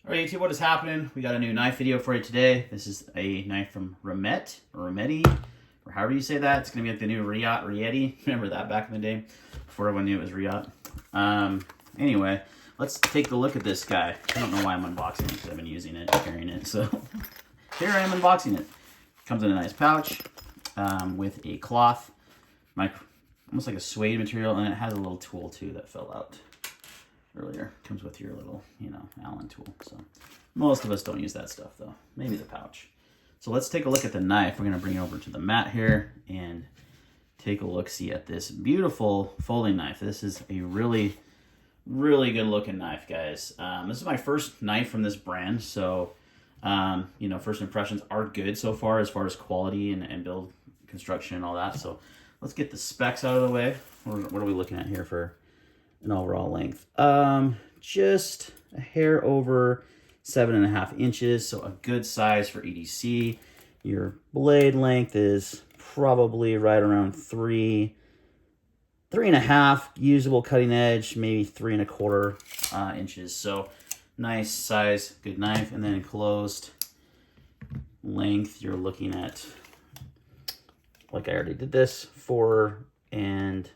All right, YouTube, what is happening? We got a new knife video for you today. This is a knife from Remette, or Remette, or however you say that. It's going to be like the new Riot. Remember that back in the day? Before everyone knew it was Riot. Anyway, let's take a look at this guy. I don't know why I'm unboxing it, because I've been using it, carrying it. So here I am unboxing it. Comes in a nice pouch with a cloth, almost like a suede material, and it has a little tool too that fell out earlier. Comes with your little, Allen tool. So most of us don't use that stuff though. Maybe the pouch. So let's take a look at the knife. We're gonna bring it over to the mat here and take a look-see at this beautiful folding knife. This is a really, really good looking knife, guys. This is my first knife from this brand, so first impressions are good so far as quality and build construction and all that. So let's get the specs out of the way. What are we looking at here for an overall length? Just a hair over 7.5 inches, so a good size for EDC. Your blade length is probably right around 3.5 usable cutting edge, maybe 3.25 inches. So nice size, good knife. And then closed length, you're looking at, like I already did this, 4 and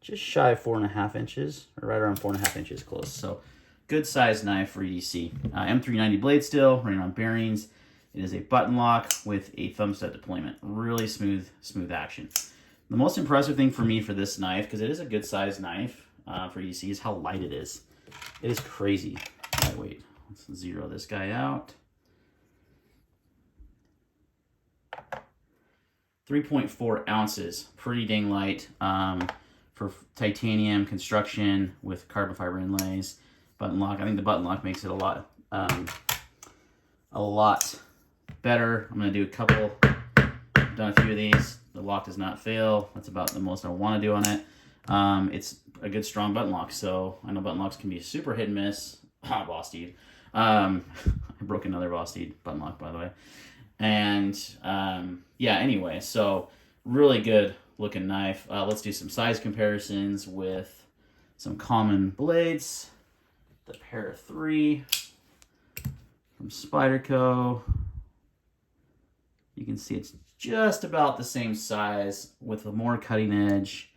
just shy of 4.5 inches, or right around 4.5 inches close. So good size knife for EDC. M390 blade steel, running on bearings. It is a button lock with a thumb set deployment. Really smooth action. The most impressive thing for me for this knife, because it is a good size knife for EDC, is how light it is. It is crazy lightweight. Let's zero this guy out. 3.4 ounces, pretty dang light. For titanium construction with carbon fiber inlays, button lock. I think the button lock makes it a lot better. I'm gonna do a couple. I've done a few of these. The lock does not fail. That's about the most I want to do on it. It's a good strong button lock. So I know button locks can be super hit and miss. Boss Steed. I broke another Boss Steed button lock, by the way. And yeah, anyway, so really good looking knife. Let's do some size comparisons with some common blades. The pair of 3 from Spyderco. You can see it's just about the same size with a more cutting edge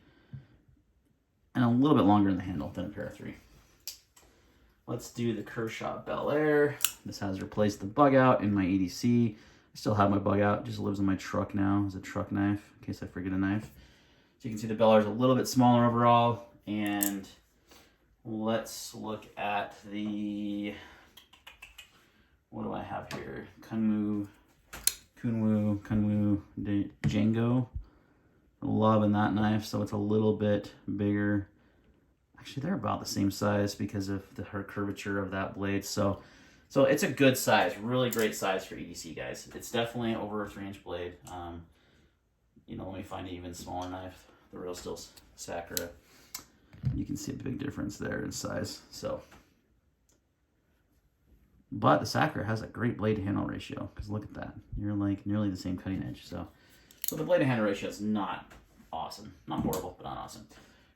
and a little bit longer in the handle than a pair of 3. Let's do the Kershaw Bel Air. This has replaced the bug out in my EDC. I still have my bug out, it just lives in my truck now as a truck knife in case I forget a knife. So you can see the Bel Air is a little bit smaller overall. And let's look at the, what do I have here? Kunwu Django. Loving that knife, so it's a little bit bigger. Actually, they're about the same size because of her curvature of that blade. So it's a good size, really great size for EDC, guys. It's definitely over a 3-inch blade. Let me find an even smaller knife. The Real Steel Sakura. You can see a big difference there in size. But the Sakura has a great blade to handle ratio, because look at that. You're like nearly the same cutting edge. So the blade to handle ratio is not awesome. Not horrible, but not awesome.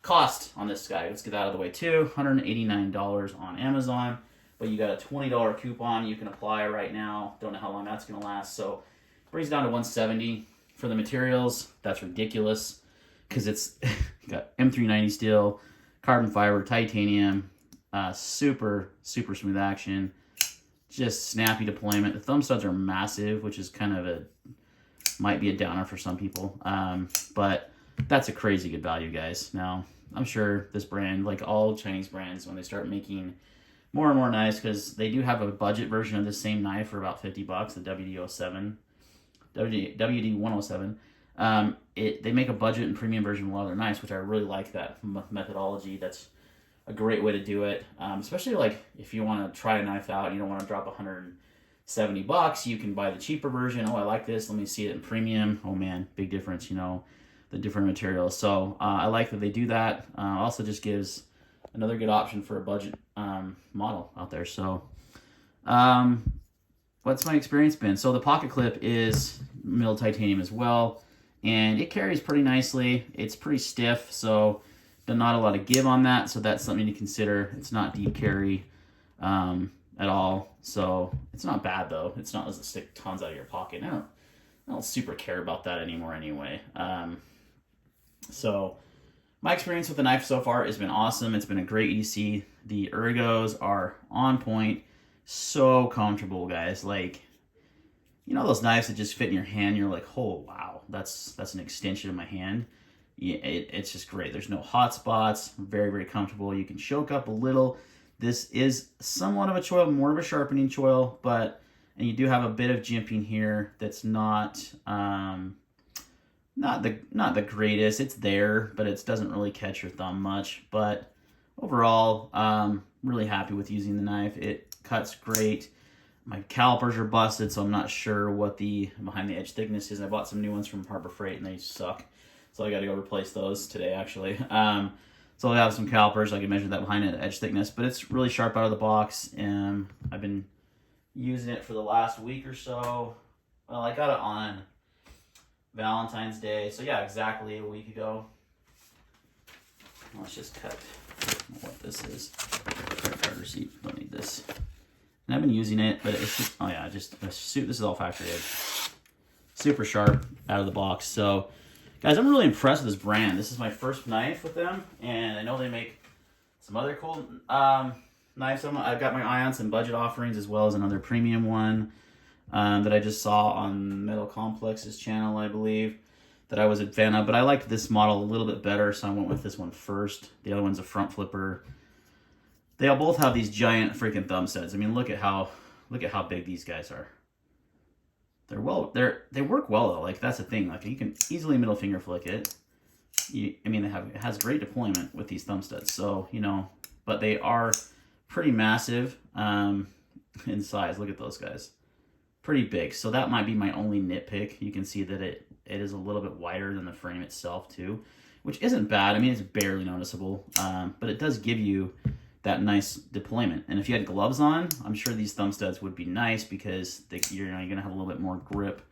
Cost on this guy, let's get that out of the way too. $189 on Amazon. But you got a $20 coupon you can apply right now. Don't know how long that's going to last. So it brings it down to $170 for the materials. That's ridiculous because it's got M390 steel, carbon fiber, titanium, super smooth action, just snappy deployment. The thumb studs are massive, which is kind of might be a downer for some people. But that's a crazy good value, guys. Now, I'm sure this brand, like all Chinese brands, when they start making more and more knives, because they do have a budget version of the same knife for about $50, the WD107. They make a budget and premium version of a lot of their knives, which I really like that methodology. That's a great way to do it, especially like if you want to try a knife out, you don't want to drop $170. You can buy the cheaper version. Oh, I like this. Let me see it in premium. Oh man, big difference. The different materials. So I like that they do that. Also, just gives another good option for a budget model out there. So what's my experience been? So the pocket clip is milled titanium as well, and it carries pretty nicely. It's pretty stiff, so not a lot of give on that, so that's something to consider. It's not deep carry. at all. So it's not bad though. It's not doesn't stick tons out of your pocket. I don't super care about that anymore anyway. So my experience with the knife so far has been awesome. It's been a great EDC. The ergos are on point. So comfortable, guys. Like, you know those knives that just fit in your hand, you're like, oh wow, that's an extension of my hand. Yeah, it's just great. There's no hot spots. Very, very comfortable. You can choke up a little. This is somewhat of a choil, more of a sharpening choil, and you do have a bit of jimping here that's not the greatest. It's there, but it doesn't really catch your thumb much. But overall, really happy with using the knife. It cuts great. My calipers are busted, so I'm not sure what the behind the edge thickness is. I bought some new ones from Harbor Freight and they suck. So I got to go replace those today, actually. So I have some calipers. I can measure that behind the edge thickness, but it's really sharp out of the box. And I've been using it for the last week or so. Well, I got it on Valentine's Day. So yeah, exactly a week ago. Let's just cut what this is. Credit card receipt. Don't need this. And I've been using it, but it's just, oh yeah, just a suit. This is all factory edge. Super sharp out of the box. So guys, I'm really impressed with this brand. This is my first knife with them, and I know they make some other cool knives. I've got my eye on some budget offerings as well as another premium one that I just saw on Metal Complex's channel, I believe, that I was a fan of. But I liked this model a little bit better, so I went with this one first. The other one's a front flipper. They all both have these giant freaking thumb studs. I mean, look at how big these guys are. They work well though. Like that's the thing. Like you can easily middle finger flick it. It has great deployment with these thumb studs. So but they are pretty massive in size. Look at those guys, pretty big. So that might be my only nitpick. You can see that it is a little bit wider than the frame itself too, which isn't bad. I mean, it's barely noticeable, but it does give you that nice deployment. And if you had gloves on, I'm sure these thumb studs would be nice because you're gonna have a little bit more grip.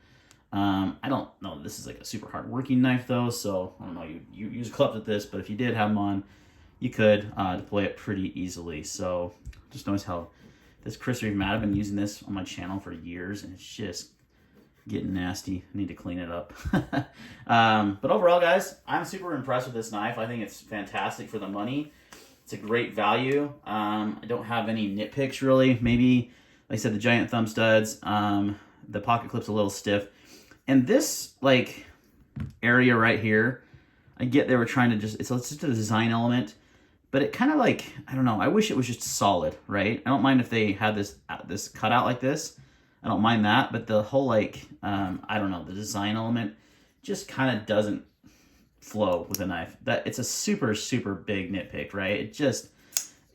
I don't know, this is like a super hard working knife though, so I don't know, you use gloves with this, but if you did have them on, you could deploy it pretty easily. So just notice how this crisp mat, I've been using this on my channel for years and it's just getting nasty. I need to clean it up. But overall, guys, I'm super impressed with this knife. I think it's fantastic for the money. It's a great value. I don't have any nitpicks really. Maybe, like I said, the giant thumb studs. The pocket clip's a little stiff. And this like area right here, I get they were trying to it's just a design element, but it kind of like, I don't know, I wish it was just solid, right? I don't mind if they had this cutout like this. I don't mind that, but the whole like, I don't know, the design element just kind of doesn't flow with a knife. That it's a super, super big nitpick, right? It just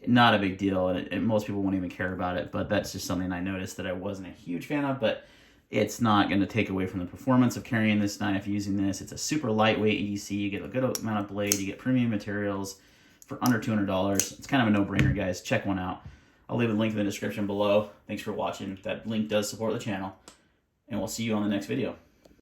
not a big deal, and most people won't even care about it, but that's just something I noticed that I wasn't a huge fan of, but it's not going to take away from the performance of carrying this knife using this. It's a super lightweight EDC. You get a good amount of blade. You get premium materials for under $200. It's kind of a no-brainer, guys. Check one out. I'll leave a link in the description below. Thanks for watching. That link does support the channel, and we'll see you on the next video.